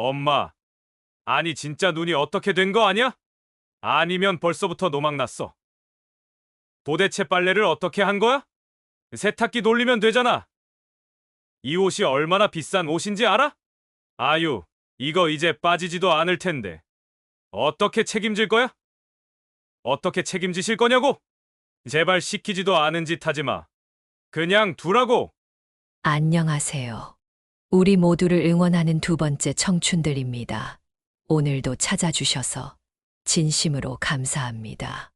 엄마, 아니 진짜 눈이 어떻게 된 거 아니야? 아니면 벌써부터 노막 났어. 도대체 빨래를 어떻게 한 거야? 세탁기 돌리면 되잖아. 이 옷이 얼마나 비싼 옷인지 알아? 아유, 이거 이제 빠지지도 않을 텐데. 어떻게 책임질 거야? 어떻게 책임지실 거냐고? 제발 시키지도 않은 짓 하지 마. 그냥 두라고. 안녕하세요. 우리 모두를 응원하는 두 번째 청춘들입니다. 오늘도 찾아주셔서 진심으로 감사합니다.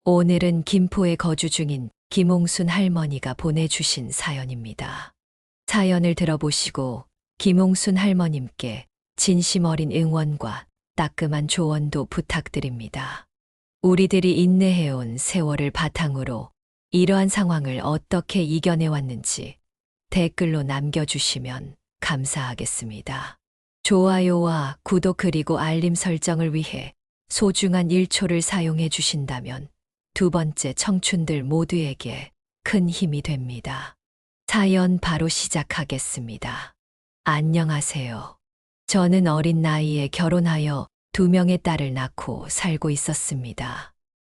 오늘은 김포에 거주 중인 김홍순 할머니가 보내주신 사연입니다. 사연을 들어보시고 김홍순 할머님께 진심 어린 응원과 따끔한 조언도 부탁드립니다. 우리들이 인내해온 세월을 바탕으로 이러한 상황을 어떻게 이겨내왔는지 댓글로 남겨주시면 감사하겠습니다. 좋아요와 구독 그리고 알림 설정을 위해 소중한 1초를 사용해 주신다면 두 번째 청춘들 모두에게 큰 힘이 됩니다. 사연 바로 시작하겠습니다. 안녕하세요. 저는 어린 나이에 결혼하여 2명의 딸을 낳고 살고 있었습니다.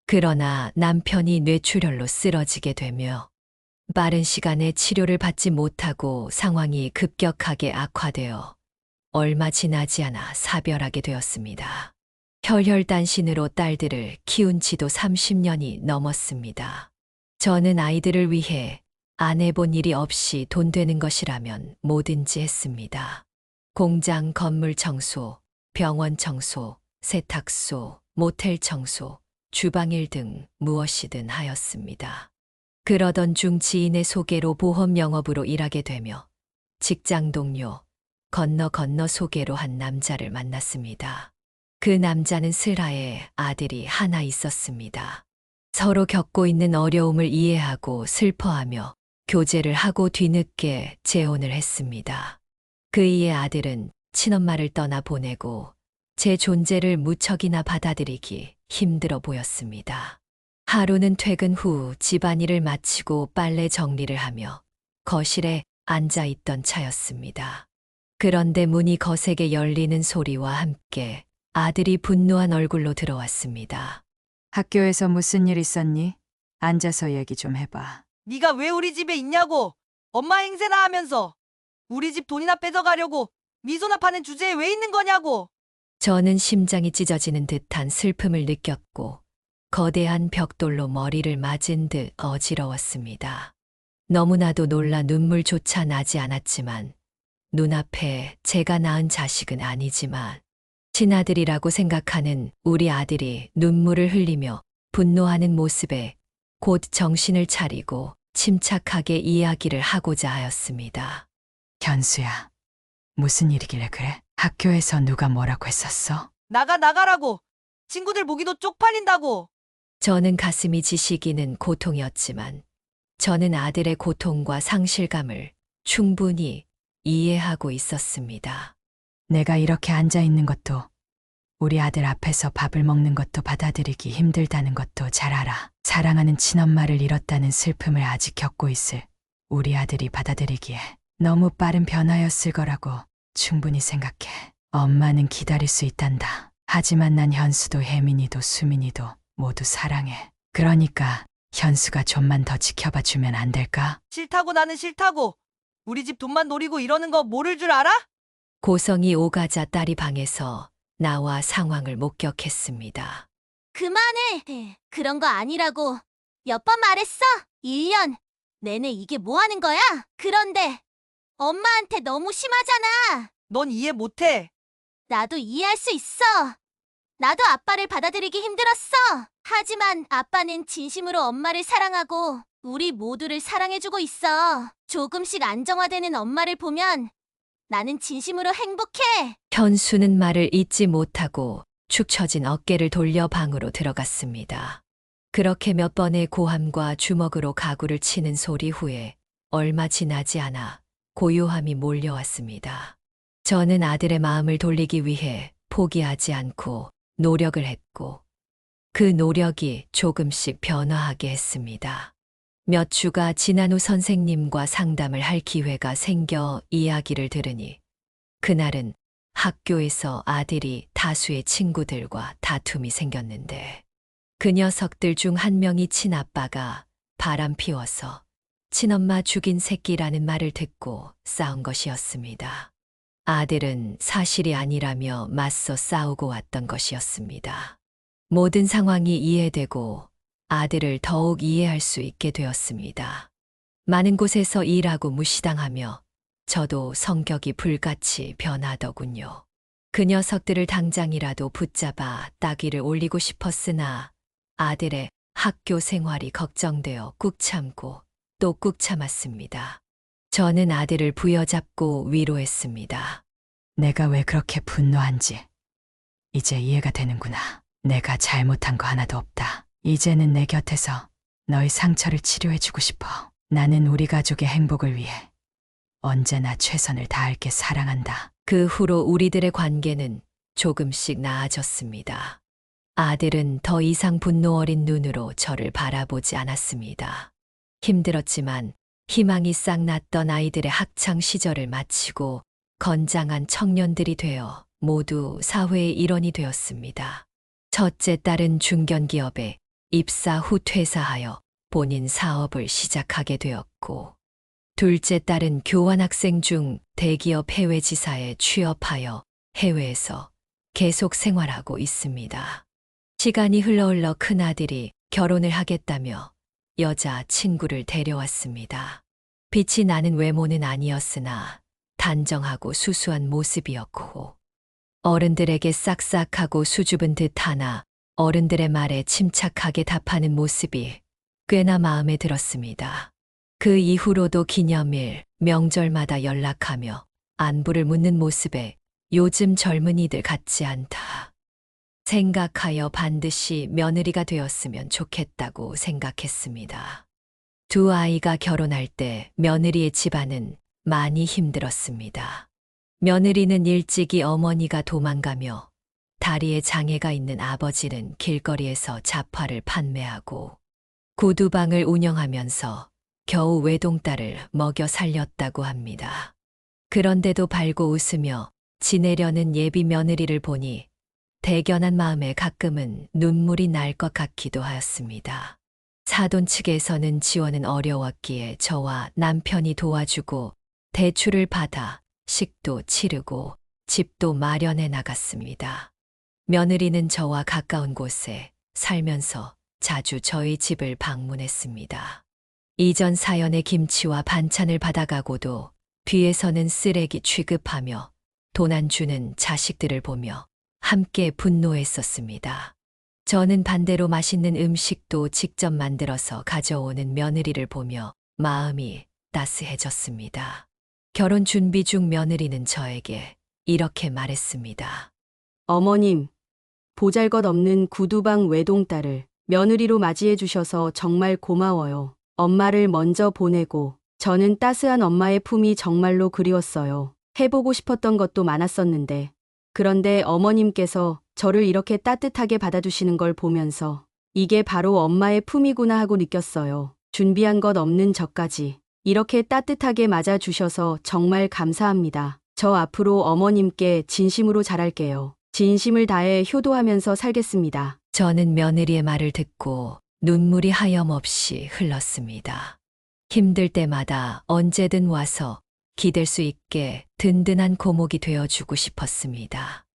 그러나 남편이 뇌출혈로 쓰러지게 되며 빠른 시간에 치료를 받지 못하고 상황이 급격하게 악화되어 얼마 지나지 않아 사별하게 되었습니다. 혈혈단신으로 딸들을 키운 지도 30년이 넘었습니다. 저는 아이들을 위해 안 해본 일이 없이 돈 되는 것이라면 뭐든지 했습니다. 공장 건물 청소, 병원 청소, 세탁소, 모텔 청소, 주방일 등 무엇이든 하였습니다. 그러던 중 지인의 소개로 보험 영업으로 일하게 되며 직장 동료, 건너 소개로 한 남자를 만났습니다. 그 남자는 슬하에 아들이 하나 있었습니다. 서로 겪고 있는 어려움을 이해하고 슬퍼하며 교제를 하고 뒤늦게 재혼을 했습니다. 그이의 아들은 친엄마를 떠나 보내고 제 존재를 무척이나 받아들이기 힘들어 보였습니다. 하루는 퇴근 후 집안일을 마치고 빨래 정리를 하며 거실에 앉아 있던 차였습니다. 그런데 문이 거세게 열리는 소리와 함께 아들이 분노한 얼굴로 들어왔습니다. 학교에서 무슨 일 있었니? 앉아서 얘기 좀 해봐. 네가 왜 우리 집에 있냐고. 엄마 행세나 하면서 우리 집 돈이나 뺏어가려고 미소나 파는 주제에 왜 있는 거냐고. 저는 심장이 찢어지는 듯한 슬픔을 느꼈고 거대한 벽돌로 머리를 맞은 듯 어지러웠습니다. 너무나도 놀라 눈물조차 나지 않았지만 눈앞에 제가 낳은 자식은 아니지만 친아들이라고 생각하는 우리 아들이 눈물을 흘리며 분노하는 모습에 곧 정신을 차리고 침착하게 이야기를 하고자 하였습니다. 현수야, 무슨 일이길래 그래? 학교에서 누가 뭐라고 했었어? 나가라고. 친구들 보기도 쪽팔린다고. 저는 가슴이 지시기는 고통이었지만 저는 아들의 고통과 상실감을 충분히 이해하고 있었습니다. 내가 이렇게 앉아 있는 것도 우리 아들 앞에서 밥을 먹는 것도 받아들이기 힘들다는 것도 잘 알아. 사랑하는 친엄마를 잃었다는 슬픔을 아직 겪고 있을 우리 아들이 받아들이기에 너무 빠른 변화였을 거라고 충분히 생각해. 엄마는 기다릴 수 있단다. 하지만 난 현수도 혜민이도 수민이도 모두 사랑해. 그러니까 현수가 좀만 더 지켜봐 주면 안 될까? 싫다고. 나는 싫다고. 우리 집 돈만 노리고 이러는 거 모를 줄 알아? 고성이 오가자 딸이 방에서 나와 상황을 목격했습니다. 그만해. 그런 거 아니라고. 몇 번 말했어? 1년 내내 이게 뭐 하는 거야? 그런데 엄마한테 너무 심하잖아. 넌 이해 못해. 나도 이해할 수 있어. 나도 아빠를 받아들이기 힘들었어. 하지만 아빠는 진심으로 엄마를 사랑하고 우리 모두를 사랑해주고 있어. 조금씩 안정화되는 엄마를 보면 나는 진심으로 행복해. 현수는 말을 잇지 못하고 축 처진 어깨를 돌려 방으로 들어갔습니다. 그렇게 몇 번의 고함과 주먹으로 가구를 치는 소리 후에 얼마 지나지 않아 고요함이 몰려왔습니다. 저는 아들의 마음을 돌리기 위해 포기하지 않고 노력을 했고 그 노력이 조금씩 변화하게 했습니다. 몇 주가 지난 후 선생님과 상담을 할 기회가 생겨 이야기를 들으니 그날은 학교에서 아들이 다수의 친구들과 다툼이 생겼는데 그 녀석들 중 한 명이 친아빠가 바람 피워서 친엄마 죽인 새끼라는 말을 듣고 싸운 것이었습니다. 아들은 사실이 아니라며 맞서 싸우고 왔던 것이었습니다. 모든 상황이 이해되고 아들을 더욱 이해할 수 있게 되었습니다. 많은 곳에서 일하고 무시당하며 저도 성격이 불같이 변하더군요. 그 녀석들을 당장이라도 붙잡아 따귀를 올리고 싶었으나 아들의 학교 생활이 걱정되어 꾹 참고 또 꾹 참았습니다. 저는 아들을 부여잡고 위로했습니다. 내가 왜 그렇게 분노한지 이제 이해가 되는구나. 내가 잘못한 거 하나도 없다. 이제는 내 곁에서 너의 상처를 치료해주고 싶어. 나는 우리 가족의 행복을 위해 언제나 최선을 다할게. 사랑한다. 그 후로 우리들의 관계는 조금씩 나아졌습니다. 아들은 더 이상 분노 어린 눈으로 저를 바라보지 않았습니다. 힘들었지만 희망이 싹 났던 아이들의 학창 시절을 마치고 건장한 청년들이 되어 모두 사회의 일원이 되었습니다. 첫째 딸은 중견기업에 입사 후 퇴사하여 본인 사업을 시작하게 되었고, 둘째 딸은 교환학생 중 대기업 해외지사에 취업하여 해외에서 계속 생활하고 있습니다. 시간이 흘러 큰아들이 결혼을 하겠다며 여자 친구를 데려왔습니다. 빛이 나는 외모는 아니었으나 단정하고 수수한 모습이었고, 어른들에게 싹싹하고 수줍은 듯하나 어른들의 말에 침착하게 답하는 모습이 꽤나 마음에 들었습니다. 그 이후로도 기념일, 명절마다 연락하며 안부를 묻는 모습에 요즘 젊은이들 같지 않다 생각하여 반드시 며느리가 되었으면 좋겠다고 생각했습니다. 두 아이가 결혼할 때 며느리의 집안은 많이 힘들었습니다. 며느리는 일찍이 어머니가 도망가며 다리에 장애가 있는 아버지는 길거리에서 잡화를 판매하고 구두방을 운영하면서 겨우 외동딸을 먹여 살렸다고 합니다. 그런데도 발고 웃으며 지내려는 예비 며느리를 보니 대견한 마음에 가끔은 눈물이 날 것 같기도 하였습니다. 사돈 측에서는 지원은 어려웠기에 저와 남편이 도와주고 대출을 받아 식도 치르고 집도 마련해 나갔습니다. 며느리는 저와 가까운 곳에 살면서 자주 저희 집을 방문했습니다. 이전 사연의 김치와 반찬을 받아가고도 뒤에서는 쓰레기 취급하며 돈 안 주는 자식들을 보며 함께 분노했었습니다. 저는 반대로 맛있는 음식도 직접 만들어서 가져오는 며느리를 보며 마음이 따스해졌습니다. 결혼 준비 중 며느리는 저에게 이렇게 말했습니다. 어머님, 보잘것없는 구두방 외동딸을 며느리로 맞이해 주셔서 정말 고마워요. 엄마를 먼저 보내고 저는 따스한 엄마의 품이 정말로 그리웠어요. 해보고 싶었던 것도 많았었는데 그런데 어머님께서 저를 이렇게 따뜻하게 받아주시는 걸 보면서 이게 바로 엄마의 품이구나 하고 느꼈어요. 준비한 것 없는 저까지 이렇게 따뜻하게 맞아주셔서 정말 감사합니다. 저 앞으로 어머님께 진심으로 잘할게요. 진심을 다해 효도하면서 살겠습니다. 저는 며느리의 말을 듣고 눈물이 하염없이 흘렀습니다. 힘들 때마다 언제든 와서 기댈 수 있게 든든한 고목이 되어주고 싶었습니다.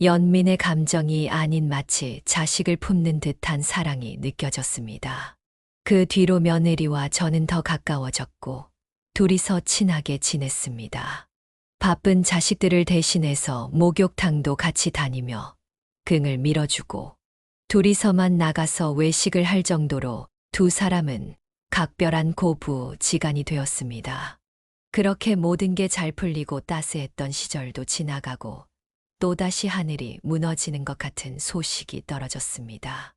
연민의 감정이 아닌 마치 자식을 품는 듯한 사랑이 느껴졌습니다. 그 뒤로 며느리와 저는 더 가까워졌고 둘이서 친하게 지냈습니다. 바쁜 자식들을 대신해서 목욕탕도 같이 다니며 긍을 밀어주고 둘이서만 나가서 외식을 할 정도로 두 사람은 각별한 고부지간이 되었습니다. 그렇게 모든 게 잘 풀리고 따스했던 시절도 지나가고 또다시 하늘이 무너지는 것 같은 소식이 떨어졌습니다.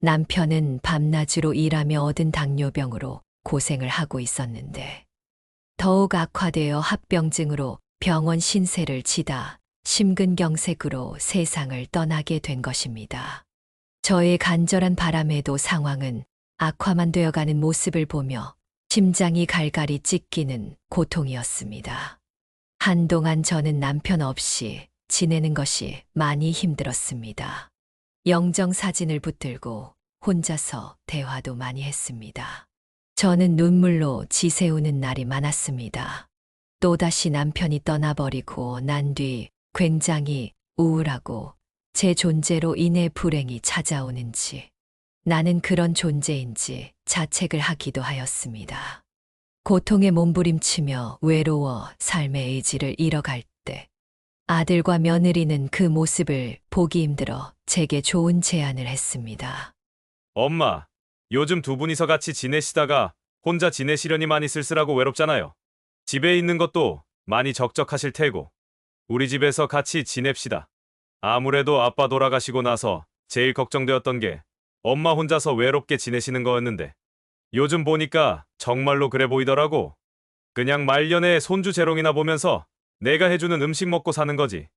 남편은 밤낮으로 일하며 얻은 당뇨병으로 고생을 하고 있었는데 더욱 악화되어 합병증으로 병원 신세를 지다 심근경색으로 세상을 떠나게 된 것입니다. 저의 간절한 바람에도 상황은 악화만 되어가는 모습을 보며 심장이 갈갈이 찢기는 고통이었습니다. 한동안 저는 남편 없이 지내는 것이 많이 힘들었습니다. 영정 사진을 붙들고 혼자서 대화도 많이 했습니다. 저는 눈물로 지새우는 날이 많았습니다. 또다시 남편이 떠나버리고 난 뒤 굉장히 우울하고 제 존재로 인해 불행이 찾아오는지, 나는 그런 존재인지 자책을 하기도 하였습니다. 고통에 몸부림치며 외로워 삶의 의지를 잃어갈 때 아들과 며느리는 그 모습을 보기 힘들어 제게 좋은 제안을 했습니다. 엄마, 요즘 두 분이서 같이 지내시다가 혼자 지내시려니 많이 쓸쓸하고 외롭잖아요. 집에 있는 것도 많이 적적하실 테고 우리 집에서 같이 지냅시다. 아무래도 아빠 돌아가시고 나서 제일 걱정되었던 게 엄마 혼자서 외롭게 지내시는 거였는데 요즘 보니까 정말로 그래 보이더라고. 그냥 말년에 손주 재롱이나 보면서 내가 해주는 음식 먹고 사는 거지.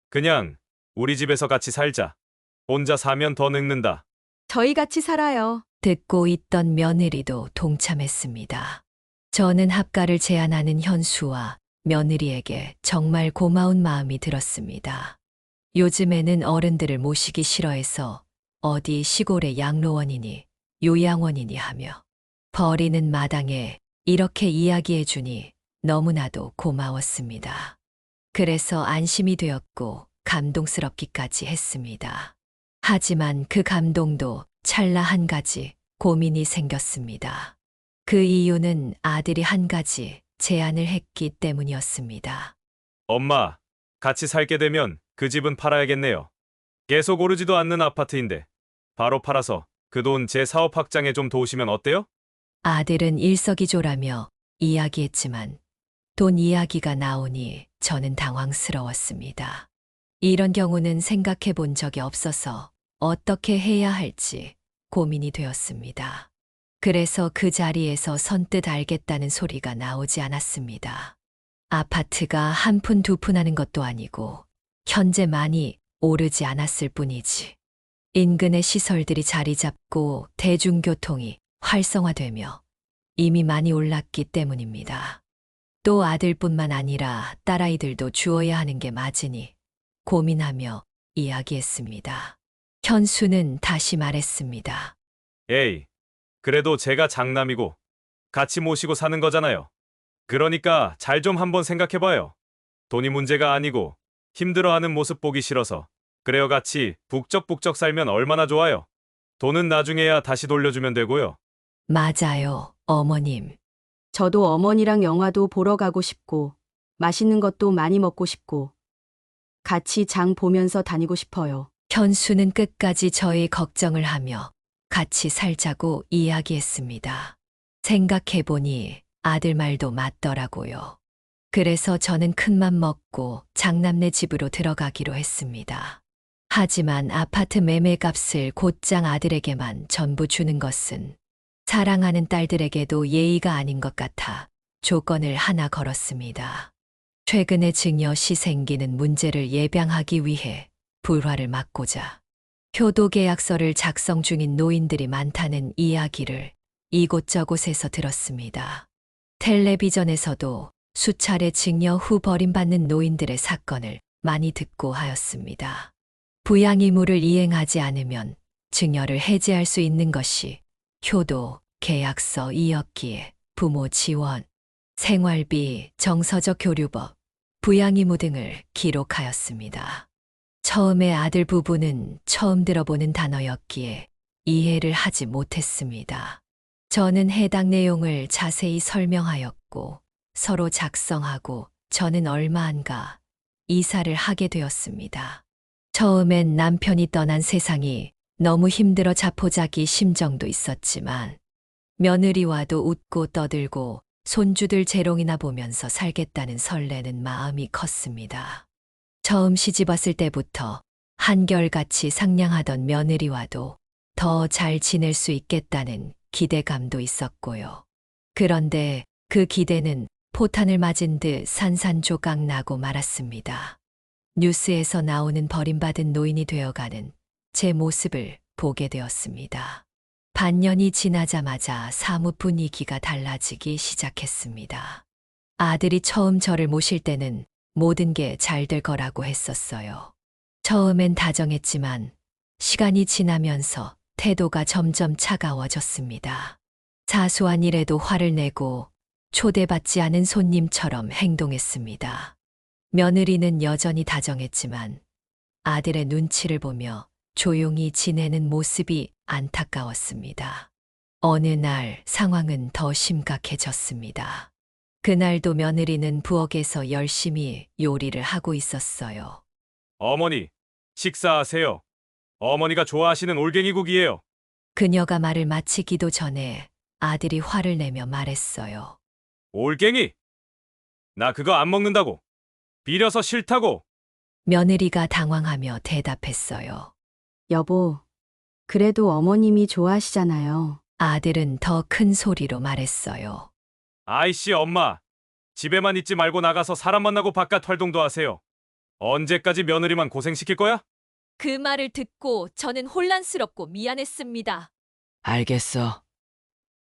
그냥 우리 집에서 같이 살자. 혼자 사면 더 늙는다. 저희 같이 살아요. 듣고 있던 며느리도 동참했습니다. 저는 합가를 제안하는 현수와 며느리에게 정말 고마운 마음이 들었습니다. 요즘에는 어른들을 모시기 싫어해서 어디 시골의 양로원이니 요양원이니 하며 버리는 마당에 이렇게 이야기해 주니 너무나도 고마웠습니다. 그래서 안심이 되었고 감동스럽기까지 했습니다. 하지만 그 감동도 찰나 한 가지 고민이 생겼습니다. 그 이유는 아들이 한 가지 제안을 했기 때문이었습니다. 엄마, 같이 살게 되면 그 집은 팔아야겠네요. 계속 오르지도 않는 아파트인데 바로 팔아서 그 돈 제 사업 확장에 좀 도우시면 어때요? 아들은 일석이조라며 이야기했지만 돈 이야기가 나오니 저는 당황스러웠습니다. 이런 경우는 생각해 본 적이 없어서 어떻게 해야 할지 고민이 되었습니다. 그래서 그 자리에서 선뜻 알겠다는 소리가 나오지 않았습니다. 아파트가 한 푼 두 푼 하는 것도 아니고 현재 많이 오르지 않았을 뿐이지. 인근의 시설들이 자리 잡고 대중교통이 활성화되며 이미 많이 올랐기 때문입니다. 또 아들뿐만 아니라 딸아이들도 주어야 하는 게 맞으니 고민하며 이야기했습니다. 현수는 다시 말했습니다. 에이, 그래도 제가 장남이고 같이 모시고 사는 거잖아요. 그러니까 잘 좀 한번 생각해봐요. 돈이 문제가 아니고 힘들어하는 모습 보기 싫어서 그래요. 같이 북적북적 살면 얼마나 좋아요. 돈은 나중에야 다시 돌려주면 되고요. 맞아요, 어머님. 저도 어머니랑 영화도 보러 가고 싶고, 맛있는 것도 많이 먹고 싶고, 같이 장 보면서 다니고 싶어요. 현수는 끝까지 저의 걱정을 하며 같이 살자고 이야기했습니다. 생각해보니 아들 말도 맞더라고요. 그래서 저는 큰맘 먹고 장남네 집으로 들어가기로 했습니다. 하지만 아파트 매매값을 곧장 아들에게만 전부 주는 것은 사랑하는 딸들에게도 예의가 아닌 것 같아 조건을 하나 걸었습니다. 최근에 증여 시 생기는 문제를 예방하기 위해 불화를 막고자 효도 계약서를 작성 중인 노인들이 많다는 이야기를 이곳저곳에서 들었습니다. 텔레비전에서도 수차례 증여 후 버림받는 노인들의 사건을 많이 듣고 하였습니다. 부양 의무를 이행하지 않으면 증여를 해지할 수 있는 것이 효도, 계약서이었기에 부모 지원, 생활비, 정서적 교류법, 부양 의무 등을 기록하였습니다. 처음에 아들 부부는 처음 들어보는 단어였기에 이해를 하지 못했습니다. 저는 해당 내용을 자세히 설명하였고 서로 작성하고 저는 얼마 안가 이사를 하게 되었습니다. 처음엔 남편이 떠난 세상이 너무 힘들어 자포자기 심정도 있었지만 며느리와도 웃고 떠들고 손주들 재롱이나 보면서 살겠다는 설레는 마음이 컸습니다. 처음 시집 왔을 때부터 한결같이 상냥하던 며느리와도 더 잘 지낼 수 있겠다는 기대감도 있었고요. 그런데 그 기대는 포탄을 맞은 듯 산산조각 나고 말았습니다. 뉴스에서 나오는 버림받은 노인이 되어가는 제 모습을 보게 되었습니다. 반년이 지나자마자 사무 분위기가 달라지기 시작했습니다. 아들이 처음 저를 모실 때는 모든 게 잘 될 거라고 했었어요. 처음엔 다정했지만 시간이 지나면서 태도가 점점 차가워졌습니다. 사소한 일에도 화를 내고 초대받지 않은 손님처럼 행동했습니다. 며느리는 여전히 다정했지만 아들의 눈치를 보며 조용히 지내는 모습이 안타까웠습니다. 어느 날 상황은 더 심각해졌습니다. 그날도 며느리는 부엌에서 열심히 요리를 하고 있었어요. 어머니, 식사하세요. 어머니가 좋아하시는 올갱이국이에요. 그녀가 말을 마치기도 전에 아들이 화를 내며 말했어요. 올갱이? 나 그거 안 먹는다고. 비려서 싫다고. 며느리가 당황하며 대답했어요. 여보, 그래도 어머님이 좋아하시잖아요. 아들은 더 큰 소리로 말했어요. 아이씨, 엄마. 집에만 있지 말고 나가서 사람 만나고 바깥 활동도 하세요. 언제까지 며느리만 고생시킬 거야? 그 말을 듣고 저는 혼란스럽고 미안했습니다. 알겠어.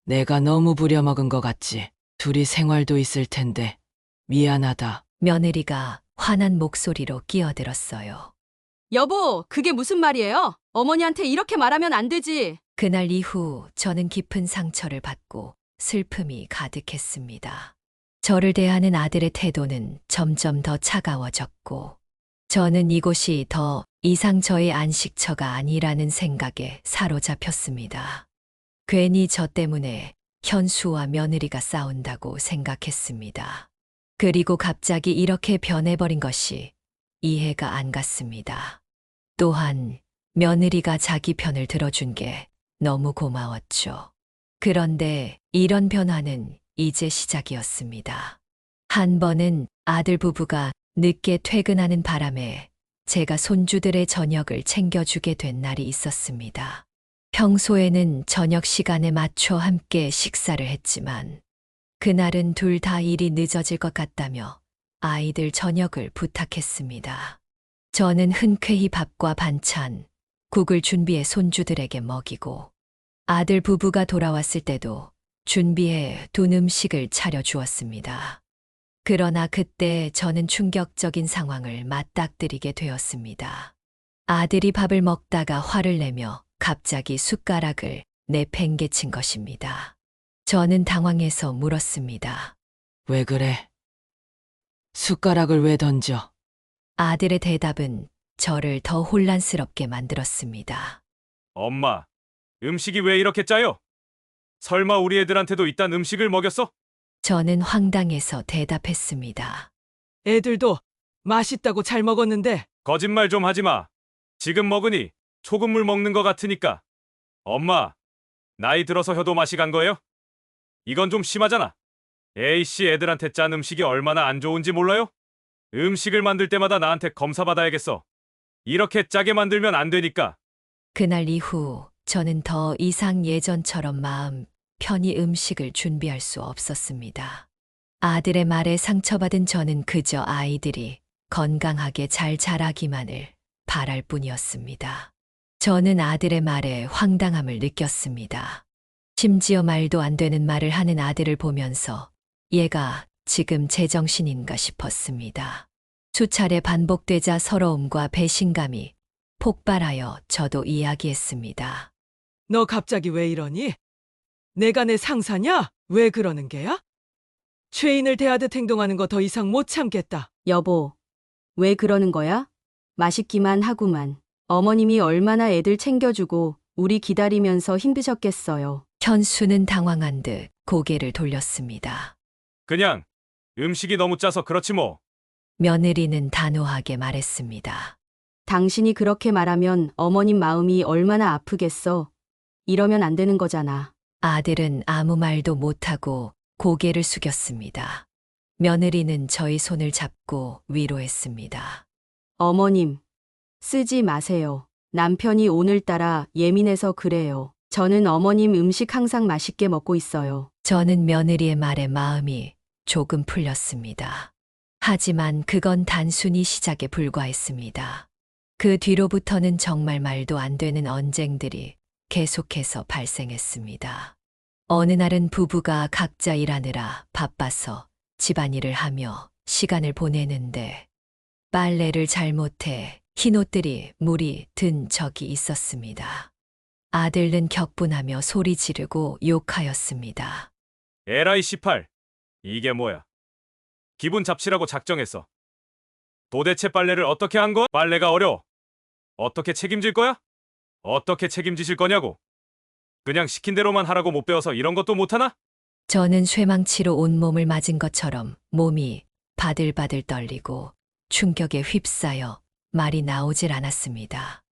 내가 너무 부려먹은 것 같지. 둘이 생활도 있을 텐데. 미안하다. 며느리가 화난 목소리로 끼어들었어요. 여보, 그게 무슨 말이에요? 어머니한테 이렇게 말하면 안 되지. 그날 이후 저는 깊은 상처를 받고 슬픔이 가득했습니다. 저를 대하는 아들의 태도는 점점 더 차가워졌고 저는 이곳이 더 이상 저의 안식처가 아니라는 생각에 사로잡혔습니다. 괜히 저 때문에 현수와 며느리가 싸운다고 생각했습니다. 그리고 갑자기 이렇게 변해버린 것이 이해가 안 갔습니다. 또한 며느리가 자기 편을 들어준 게 너무 고마웠죠. 그런데 이런 변화는 이제 시작이었습니다. 한 번은 아들 부부가 늦게 퇴근하는 바람에 제가 손주들의 저녁을 챙겨주게 된 날이 있었습니다. 평소에는 저녁 시간에 맞춰 함께 식사를 했지만 그날은 둘 다 일이 늦어질 것 같다며 아이들 저녁을 부탁했습니다. 저는 흔쾌히 밥과 반찬, 국을 준비해 손주들에게 먹이고 아들 부부가 돌아왔을 때도 준비해 둔 음식을 차려주었습니다. 그러나 그때 저는 충격적인 상황을 맞닥뜨리게 되었습니다. 아들이 밥을 먹다가 화를 내며 갑자기 숟가락을 내팽개친 것입니다. 저는 당황해서 물었습니다. 왜 그래? 숟가락을 왜 던져? 아들의 대답은 저를 더 혼란스럽게 만들었습니다. 엄마, 음식이 왜 이렇게 짜요? 설마 우리 애들한테도 이딴 음식을 먹였어? 저는 황당해서 대답했습니다. 애들도 맛있다고 잘 먹었는데. 거짓말 좀 하지 마. 지금 먹으니 소금물 먹는 것 같으니까. 엄마, 나이 들어서 혀도 맛이 간 거예요? 이건 좀 심하잖아. 에이씨, 애들한테 짠 음식이 얼마나 안 좋은지 몰라요? 음식을 만들 때마다 나한테 검사받아야겠어. 이렇게 짜게 만들면 안 되니까. 그날 이후 저는 더 이상 예전처럼 마음 편히 음식을 준비할 수 없었습니다. 아들의 말에 상처받은 저는 그저 아이들이 건강하게 잘 자라기만을 바랄 뿐이었습니다. 저는 아들의 말에 황당함을 느꼈습니다. 심지어 말도 안 되는 말을 하는 아들을 보면서 얘가 지금 제정신인가 싶었습니다. 수차례 반복되자 서러움과 배신감이 폭발하여 저도 이야기했습니다. 너 갑자기 왜 이러니? 내가 내 상사냐? 왜 그러는 게야? 죄인을 대하듯 행동하는 거 더 이상 못 참겠다. 여보, 왜 그러는 거야? 맛있기만 하구만. 어머님이 얼마나 애들 챙겨주고 우리 기다리면서 힘드셨겠어요. 현수는 당황한 듯 고개를 돌렸습니다. 그냥 음식이 너무 짜서 그렇지 뭐. 며느리는 단호하게 말했습니다. 당신이 그렇게 말하면 어머님 마음이 얼마나 아프겠어. 이러면 안 되는 거잖아. 아들은 아무 말도 못하고 고개를 숙였습니다. 며느리는 저희 손을 잡고 위로했습니다. 어머님, 쓰지 마세요. 남편이 오늘따라 예민해서 그래요. 저는 어머님 음식 항상 맛있게 먹고 있어요. 저는 며느리의 말에 마음이 조금 풀렸습니다. 하지만 그건 단순히 시작에 불과했습니다. 그 뒤로부터는 정말 말도 안 되는 언쟁들이 계속해서 발생했습니다. 어느 날은 부부가 각자 일하느라 바빠서 집안일을 하며 시간을 보내는데 빨래를 잘못해 흰옷들이 물이 든 적이 있었습니다. 아들은 격분하며 소리 지르고 욕하였습니다. 에라이 18. 이게 뭐야? 기분 잡치라고 작정했어. 도대체 빨래를 어떻게 한 거야? 빨래가 어려워. 어떻게 책임질 거야? 어떻게 책임지실 거냐고. 그냥 시킨 대로만 하라고 못 배워서 이런 것도 못하나? 저는 쇠망치로 온몸을 맞은 것처럼 몸이 바들바들 떨리고 충격에 휩싸여 말이 나오질 않았습니다.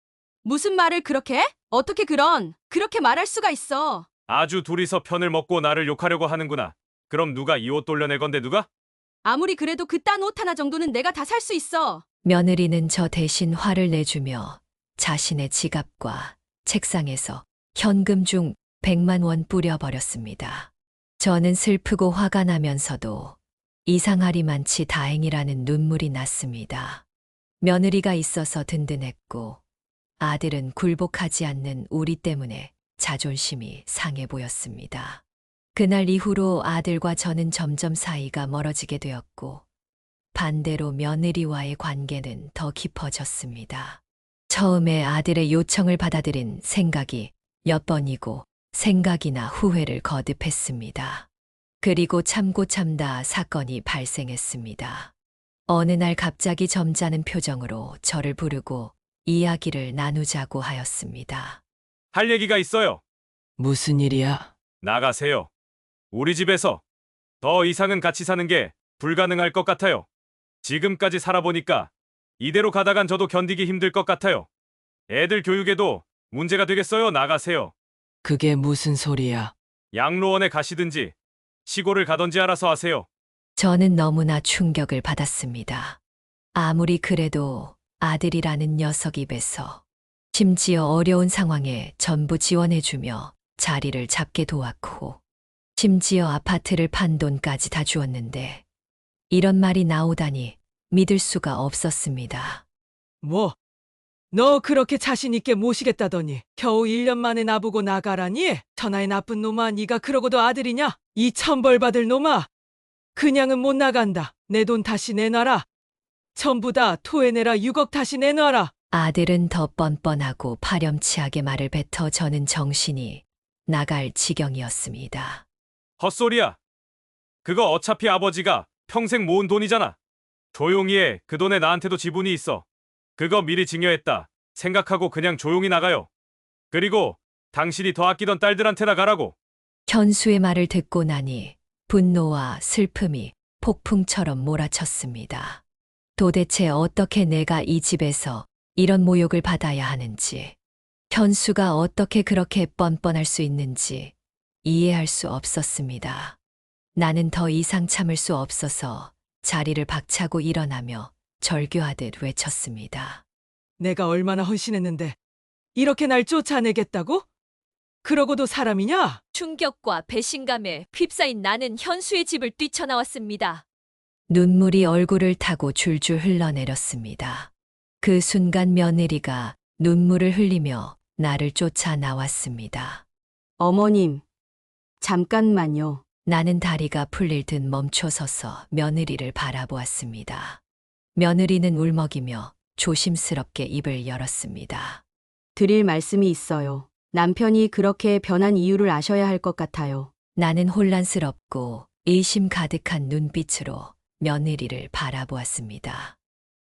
무슨 말을 그렇게 해? 어떻게 그렇게 말할 수가 있어? 아주 둘이서 편을 먹고 나를 욕하려고 하는구나. 그럼 누가 이 옷 돌려낼 건데 누가? 아무리 그래도 그딴 옷 하나 정도는 내가 다 살 수 있어. 며느리는 저 대신 화를 내주며 자신의 지갑과 책상에서 현금 중 100만 원 뿌려버렸습니다. 저는 슬프고 화가 나면서도 이상하리만치 다행이라는 눈물이 났습니다. 며느리가 있어서 든든했고 아들은 굴복하지 않는 우리 때문에 자존심이 상해 보였습니다. 그날 이후로 아들과 저는 점점 사이가 멀어지게 되었고 반대로 며느리와의 관계는 더 깊어졌습니다. 처음에 아들의 요청을 받아들인 생각이 몇 번이고 생각이나 후회를 거듭했습니다. 그리고 참고 참다 사건이 발생했습니다. 어느 날 갑자기 점잖은 표정으로 저를 부르고 이야기를 나누자고 하였습니다. 할 얘기가 있어요. 무슨 일이야? 나가세요. 우리 집에서 더 이상은 같이 사는 게 불가능할 것 같아요. 지금까지 살아보니까 이대로 가다간 저도 견디기 힘들 것 같아요. 애들 교육에도 문제가 되겠어요. 나가세요. 그게 무슨 소리야? 양로원에 가시든지 시골을 가든지 알아서 하세요. 저는 너무나 충격을 받았습니다. 아무리 그래도 아들이라는 녀석 입에서 심지어 어려운 상황에 전부 지원해주며 자리를 잡게 도왔고 심지어 아파트를 판 돈까지 다 주었는데 이런 말이 나오다니 믿을 수가 없었습니다. 뭐? 너 그렇게 자신 있게 모시겠다더니 겨우 1년 만에 나보고 나가라니? 천하의 나쁜 놈아, 네가 그러고도 아들이냐? 이 천벌 받을 놈아! 그냥은 못 나간다. 내 돈 다시 내놔라. 전부 다 토해내라. 6억 다시 내놔라. 아들은 더 뻔뻔하고 파렴치하게 말을 뱉어 저는 정신이 나갈 지경이었습니다. 헛소리야. 그거 어차피 아버지가 평생 모은 돈이잖아. 조용히 해. 그 돈에 나한테도 지분이 있어. 그거 미리 증여했다 생각하고 그냥 조용히 나가요. 그리고 당신이 더 아끼던 딸들한테나 가라고. 현수의 말을 듣고 나니 분노와 슬픔이 폭풍처럼 몰아쳤습니다. 도대체 어떻게 내가 이 집에서 이런 모욕을 받아야 하는지, 현수가 어떻게 그렇게 뻔뻔할 수 있는지 이해할 수 없었습니다. 나는 더 이상 참을 수 없어서 자리를 박차고 일어나며 절규하듯 외쳤습니다. 내가 얼마나 헌신했는데 이렇게 날 쫓아내겠다고? 그러고도 사람이냐? 충격과 배신감에 휩싸인 나는 현수의 집을 뛰쳐나왔습니다. 눈물이 얼굴을 타고 줄줄 흘러내렸습니다. 그 순간 며느리가 눈물을 흘리며 나를 쫓아 나왔습니다. 어머님, 잠깐만요. 나는 다리가 풀릴 듯 멈춰서서 며느리를 바라보았습니다. 며느리는 울먹이며 조심스럽게 입을 열었습니다. 드릴 말씀이 있어요. 남편이 그렇게 변한 이유를 아셔야 할 것 같아요. 나는 혼란스럽고 의심 가득한 눈빛으로 며느리를 바라보았습니다.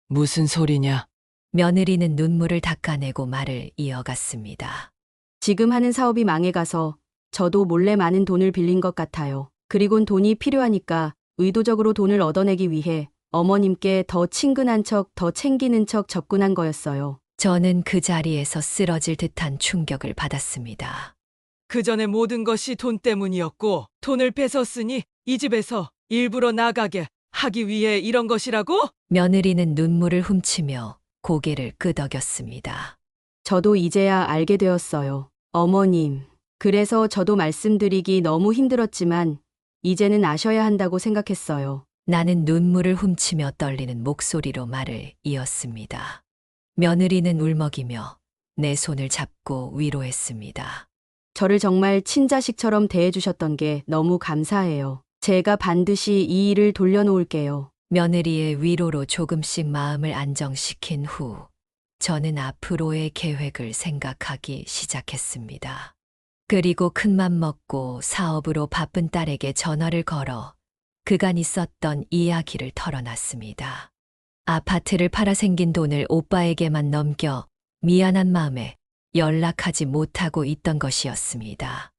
무슨 소리냐? 며느리는 눈물을 닦아내고 말을 이어갔습니다. 지금 하는 사업이 망해가서 저도 몰래 많은 돈을 빌린 것 같아요. 그리곤 돈이 필요하니까 의도적으로 돈을 얻어내기 위해 어머님께 더 친근한 척, 더 챙기는 척 접근한 거였어요. 저는 그 자리에서 쓰러질 듯한 충격을 받았습니다. 그 전에 모든 것이 돈 때문이었고 돈을 뺏었으니 이 집에서 일부러 나가게 하기 위해 이런 것이라고? 며느리는 눈물을 훔치며 고개를 끄덕였습니다. 저도 이제야 알게 되었어요. 어머님, 그래서 저도 말씀드리기 너무 힘들었지만 이제는 아셔야 한다고 생각했어요. 나는 눈물을 훔치며 떨리는 목소리로 말을 이었습니다. 며느리는 울먹이며 내 손을 잡고 위로했습니다. 저를 정말 친자식처럼 대해주셨던 게 너무 감사해요. 제가 반드시 이 일을 돌려놓을게요. 며느리의 위로로 조금씩 마음을 안정시킨 후 저는 앞으로의 계획을 생각하기 시작했습니다. 그리고 큰맘 먹고 사업으로 바쁜 딸에게 전화를 걸어 그간 있었던 이야기를 털어놨습니다. 아파트를 팔아 생긴 돈을 오빠에게만 넘겨 미안한 마음에 연락하지 못하고 있던 것이었습니다.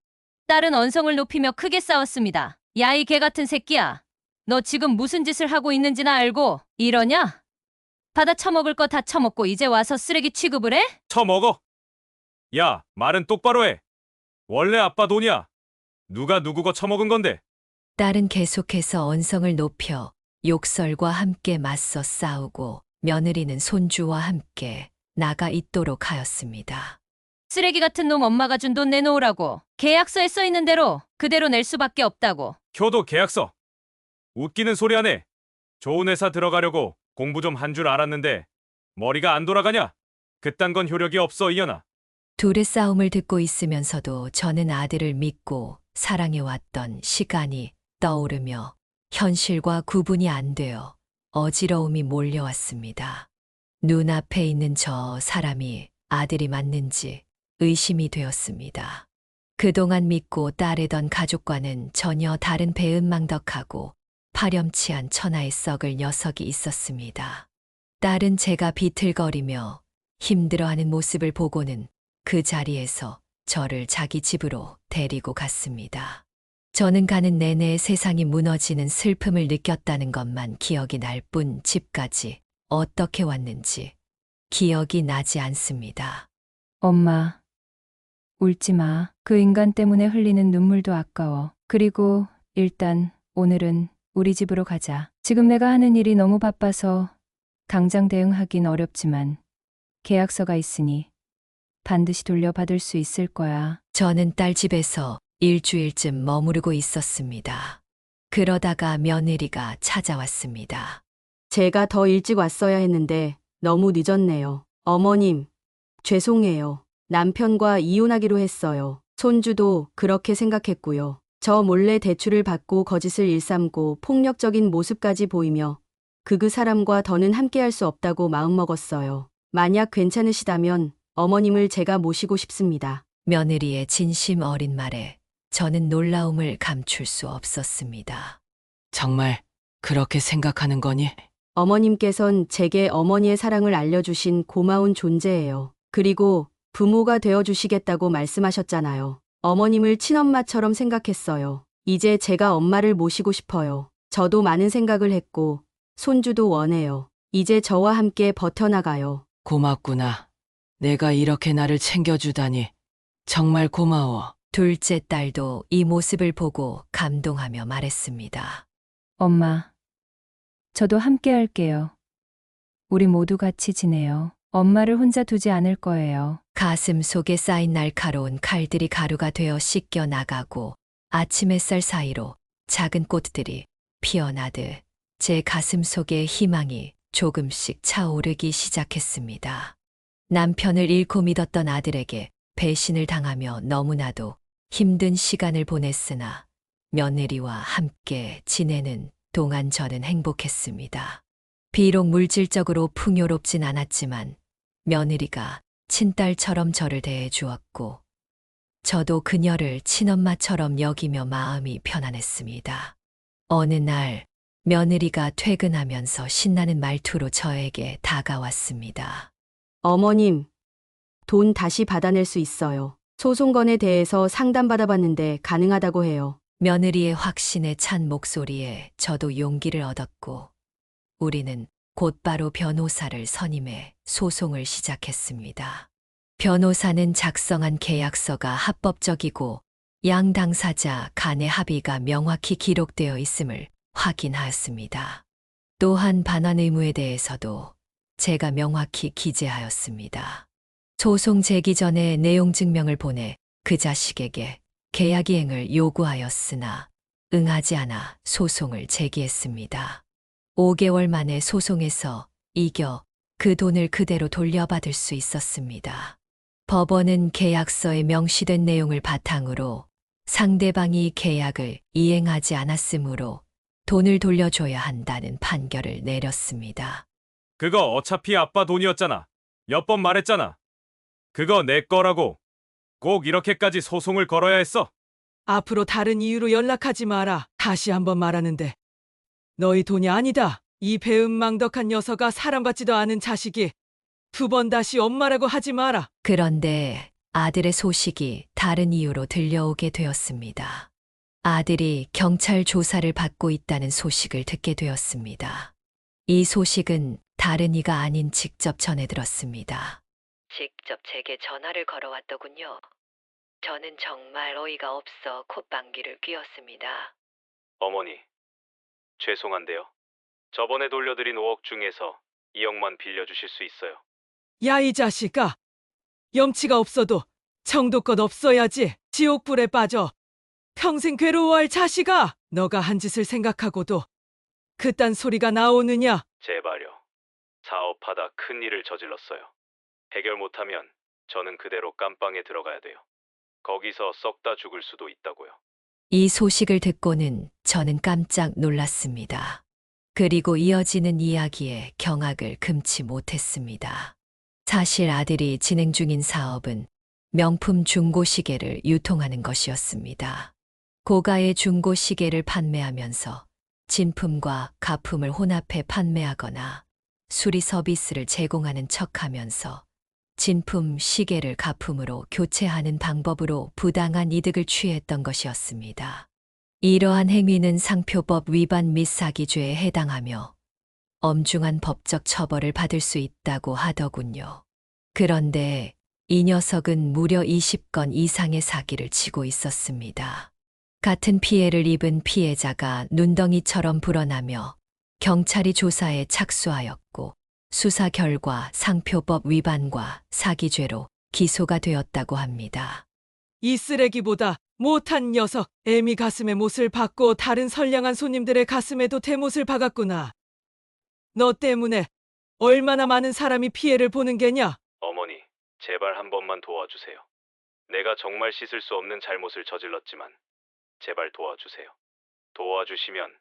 딸은 언성을 높이며 크게 싸웠습니다. 야, 이 개 같은 새끼야. 너 지금 무슨 짓을 하고 있는지나 알고 이러냐? 받아 처먹을 거 다 처먹고 이제 와서 쓰레기 취급을 해? 처먹어. 야, 말은 똑바로 해. 원래 아빠 돈이야. 누가 누구 거 처먹은 건데? 딸은 계속해서 언성을 높여 욕설과 함께 맞서 싸우고 며느리는 손주와 함께 나가 있도록 하였습니다. 쓰레기 같은 놈 엄마가 준 돈 내놓으라고. 계약서에 써 있는 대로 그대로 낼 수밖에 없다고. 효도 계약서. 웃기는 소리 하네. 좋은 회사 들어가려고 공부 좀 한 줄 알았는데 머리가 안 돌아가냐? 그딴 건 효력이 없어, 이년아. 둘의 싸움을 듣고 있으면서도 저는 아들을 믿고 사랑해왔던 시간이 떠오르며 현실과 구분이 안 되어 어지러움이 몰려왔습니다. 눈앞에 있는 저 사람이 아들이 맞는지 의심이 되었습니다. 그동안 믿고 따르던 가족과는 전혀 다른 배은망덕하고 파렴치한 천하에 썩을 녀석이 있었습니다. 딸은 제가 비틀거리며 힘들어하는 모습을 보고는 그 자리에서 저를 자기 집으로 데리고 갔습니다. 저는 가는 내내 세상이 무너지는 슬픔을 느꼈다는 것만 기억이 날 뿐 집까지 어떻게 왔는지 기억이 나지 않습니다. 엄마, 울지 마. 그 인간 때문에 흘리는 눈물도 아까워. 그리고 일단 오늘은 우리 집으로 가자. 지금 내가 하는 일이 너무 바빠서 당장 대응하긴 어렵지만 계약서가 있으니 반드시 돌려받을 수 있을 거야. 저는 딸 집에서 일주일쯤 머무르고 있었습니다. 그러다가 며느리가 찾아왔습니다. 제가 더 일찍 왔어야 했는데 너무 늦었네요. 어머님, 죄송해요. 남편과 이혼하기로 했어요. 손주도 그렇게 생각했고요. 저 몰래 대출을 받고 거짓을 일삼고 폭력적인 모습까지 보이며 그 사람과 더는 함께할 수 없다고 마음먹었어요. 만약 괜찮으시다면 어머님을 제가 모시고 싶습니다. 며느리의 진심 어린 말에 저는 놀라움을 감출 수 없었습니다. 정말 그렇게 생각하는 거니? 어머님께선 제게 어머니의 사랑을 알려주신 고마운 존재예요. 그리고 부모가 되어주시겠다고 말씀하셨잖아요. 어머님을 친엄마처럼 생각했어요. 이제 제가 엄마를 모시고 싶어요. 저도 많은 생각을 했고 손주도 원해요. 이제 저와 함께 버텨나가요. 고맙구나. 내가 이렇게 나를 챙겨주다니. 정말 고마워. 둘째 딸도 이 모습을 보고 감동하며 말했습니다. 엄마, 저도 함께 할게요. 우리 모두 같이 지내요. 엄마를 혼자 두지 않을 거예요. 가슴 속에 쌓인 날카로운 칼들이 가루가 되어 씻겨 나가고 아침 햇살 사이로 작은 꽃들이 피어나듯 제 가슴 속에 희망이 조금씩 차오르기 시작했습니다. 남편을 잃고 믿었던 아들에게 배신을 당하며 너무나도 힘든 시간을 보냈으나 며느리와 함께 지내는 동안 저는 행복했습니다. 비록 물질적으로 풍요롭진 않았지만 며느리가 친딸처럼 저를 대해 주었고 저도 그녀를 친엄마처럼 여기며 마음이 편안했습니다. 어느 날 며느리가 퇴근하면서 신나는 말투로 저에게 다가왔습니다. 어머님, 돈 다시 받아낼 수 있어요. 소송건에 대해서 상담받아봤는데 가능하다고 해요. 며느리의 확신에 찬 목소리에 저도 용기를 얻었고 우리는 곧바로 변호사를 선임해 소송을 시작했습니다. 변호사는 작성한 계약서가 합법적이고 양 당사자 간의 합의가 명확히 기록되어 있음을 확인하였습니다. 또한 반환 의무에 대해서도 제가 명확히 기재하였습니다. 소송 제기 전에 내용 증명을 보내 그 자식에게 계약 이행을 요구하였으나 응하지 않아 소송을 제기했습니다. 5개월 만에 소송에서 이겨 그 돈을 그대로 돌려받을 수 있었습니다. 법원은 계약서에 명시된 내용을 바탕으로 상대방이 계약을 이행하지 않았으므로 돈을 돌려줘야 한다는 판결을 내렸습니다. 그거 어차피 아빠 돈이었잖아. 몇 번 말했잖아. 그거 내 거라고. 꼭 이렇게까지 소송을 걸어야 했어? 앞으로 다른 이유로 연락하지 마라. 다시 한번 말하는데. 너희 돈이 아니다. 이 배은망덕한 녀석아 사람 같지도 않은 자식이 2번 다시 엄마라고 하지 마라. 그런데 아들의 소식이 다른 이유로 들려오게 되었습니다. 아들이 경찰 조사를 받고 있다는 소식을 듣게 되었습니다. 이 소식은 다른 이가 아닌 직접 전해 들었습니다. 직접 제게 전화를 걸어왔더군요. 저는 정말 어이가 없어 콧방귀를 뀌었습니다. 어머니, 죄송한데요. 저번에 돌려드린 5억 중에서 2억만 빌려주실 수 있어요. 야, 이 자식아. 염치가 없어도 정도껏 없어야지. 지옥불에 빠져 평생 괴로워할 자식아. 너가 한 짓을 생각하고도 그딴 소리가 나오느냐? 제발요. 사업하다 큰 일을 저질렀어요. 해결 못하면 저는 그대로 깜빵에 들어가야 돼요. 거기서 썩다 죽을 수도 있다고요. 이 소식을 듣고는 저는 깜짝 놀랐습니다. 그리고 이어지는 이야기에 경악을 금치 못했습니다. 사실 아들이 진행 중인 사업은 명품 중고 시계를 유통하는 것이었습니다. 고가의 중고 시계를 판매하면서 진품과 가품을 혼합해 판매하거나 수리 서비스를 제공하는 척하면서 진품 시계를 가품으로 교체하는 방법으로 부당한 이득을 취했던 것이었습니다. 이러한 행위는 상표법 위반 및 사기죄에 해당하며 엄중한 법적 처벌을 받을 수 있다고 하더군요. 그런데 이 녀석은 무려 20건 이상의 사기를 치고 있었습니다. 같은 피해를 입은 피해자가 눈덩이처럼 불어나며 경찰이 조사에 착수하였고 수사 결과 상표법 위반과 사기죄로 기소가 되었다고 합니다. 이 쓰레기보다 못한 녀석. 애미 가슴에 못을 박고 다른 선량한 손님들의 가슴에도 대못을 박았구나. 너 때문에 얼마나 많은 사람이 피해를 보는 게냐? 어머니, 제발 한 번만 도와주세요. 내가 정말 씻을 수 없는 잘못을 저질렀지만 제발 도와주세요. 도와주시면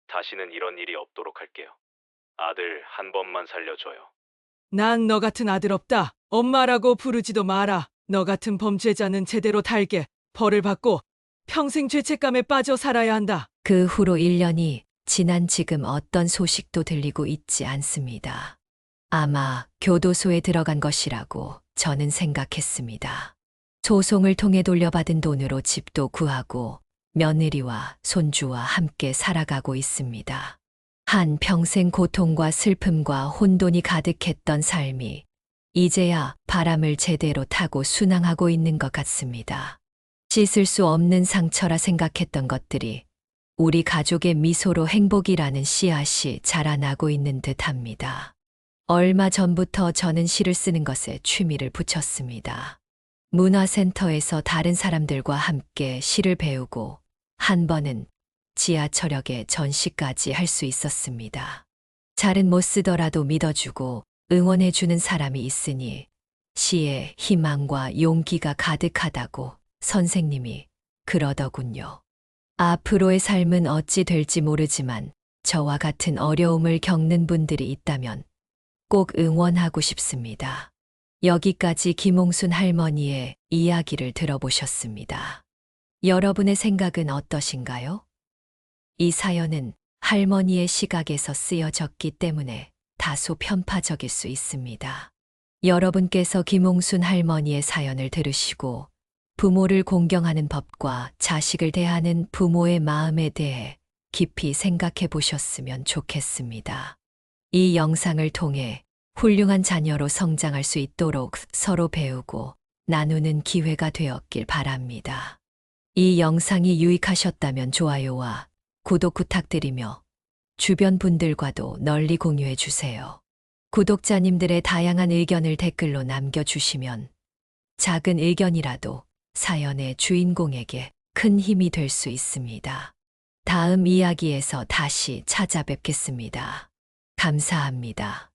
다시는 이런 일이 없도록 할게요. 아들 한 번만 살려줘요. 난 너 같은 아들 없다. 엄마라고 부르지도 마라. 너 같은 범죄자는 제대로 달게 벌을 받고 평생 죄책감에 빠져 살아야 한다. 그 후로 1년이 지난 지금 어떤 소식도 들리고 있지 않습니다. 아마 교도소에 들어간 것이라고 저는 생각했습니다. 소송을 통해 돌려받은 돈으로 집도 구하고 며느리와 손주와 함께 살아가고 있습니다. 한 평생 고통과 슬픔과 혼돈이 가득했던 삶이 이제야 바람을 제대로 타고 순항하고 있는 것 같습니다. 씻을 수 없는 상처라 생각했던 것들이 우리 가족의 미소로 행복이라는 씨앗이 자라나고 있는 듯합니다. 얼마 전부터 저는 시를 쓰는 것에 취미를 붙였습니다. 문화센터에서 다른 사람들과 함께 시를 배우고 한 번은 지하철역에 전시까지 할 수 있었습니다. 잘은 못 쓰더라도 믿어주고 응원해주는 사람이 있으니 시에 희망과 용기가 가득하다고 선생님이 그러더군요. 앞으로의 삶은 어찌 될지 모르지만 저와 같은 어려움을 겪는 분들이 있다면 꼭 응원하고 싶습니다. 여기까지 김홍순 할머니의 이야기를 들어보셨습니다. 여러분의 생각은 어떠신가요? 이 사연은 할머니의 시각에서 쓰여졌기 때문에 다소 편파적일 수 있습니다. 여러분께서 김홍순 할머니의 사연을 들으시고 부모를 공경하는 법과 자식을 대하는 부모의 마음에 대해 깊이 생각해 보셨으면 좋겠습니다. 이 영상을 통해 훌륭한 자녀로 성장할 수 있도록 서로 배우고 나누는 기회가 되었길 바랍니다. 이 영상이 유익하셨다면 좋아요와 구독 부탁드리며 주변 분들과도 널리 공유해 주세요. 구독자님들의 다양한 의견을 댓글로 남겨주시면 작은 의견이라도 사연의 주인공에게 큰 힘이 될 수 있습니다. 다음 이야기에서 다시 찾아뵙겠습니다. 감사합니다.